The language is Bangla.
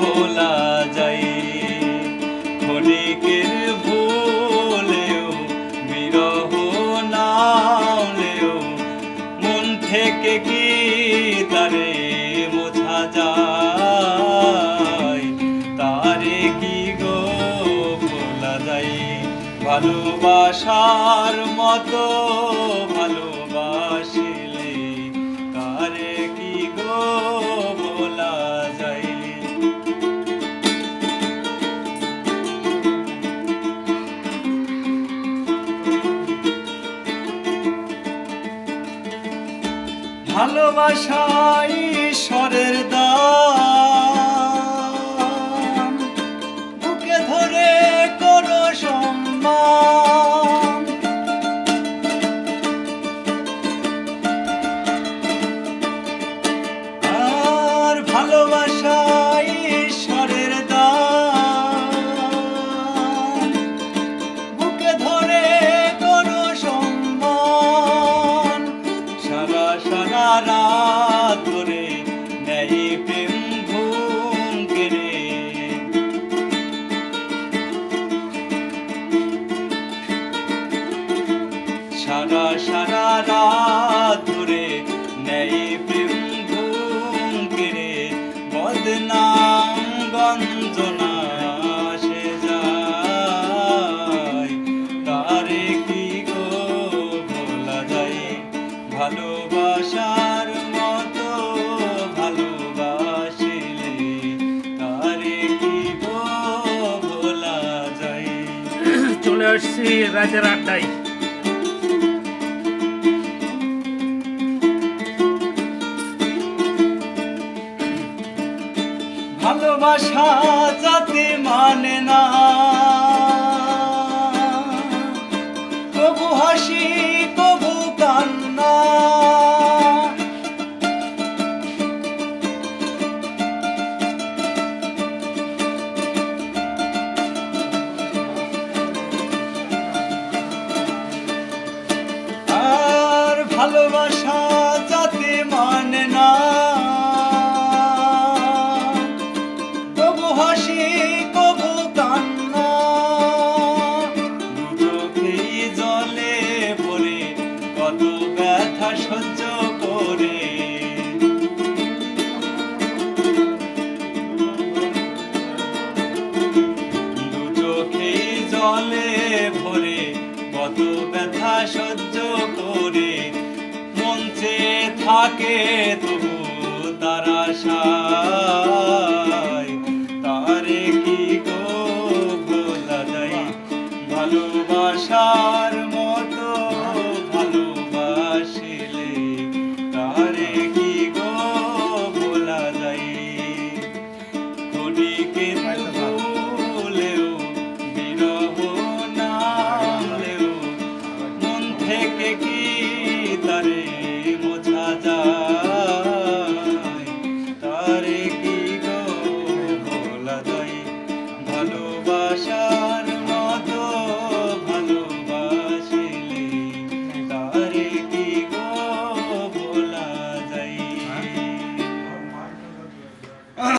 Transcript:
ভোলা যায়। ক্ষণিকের ভুলেও বিরহ নালেও মন থেকে কি তারে মোছা যায়? তারে কি গো ভোলা যায়? ভালোবাসার মতো ভালোবাসিলে তারে কি গো ভোলা যায়? ভালোবাসা ঈশ্বরের দান, বুকে ধরে করো সম্মান। আর ভালোবাসা ঈশ্বরের দান, বুকে ধরে করো সম্মান। সারা সারা রাত ধরে নেই প্রেম ঘুম কেড়ে, সারা সারা রাত ধরে নেই প্রেম ঘুম কেড়ে। বদনাম গঞ্জনা সে যায়, তারে কি গো ভোলা যায়? ভালোবাসার মতো ভালোবাসিলে তারে কি গো ভোলা যায়? চলে আসছি রাতের আড্ডায়। ভালোবাসা যাতে মানে না, কবু হাসি কবু কান্না। আর ভালোবাসা যাতে মানে না, কবু হাসি কবু কান্না। দু চোখেই জলে ভরে কত ব্যথা সহ্য করে, দু চোখেই জলে ভরে কত ব্যথা সহ্য করে। মন চেয়ে থাকে তবু তার আশা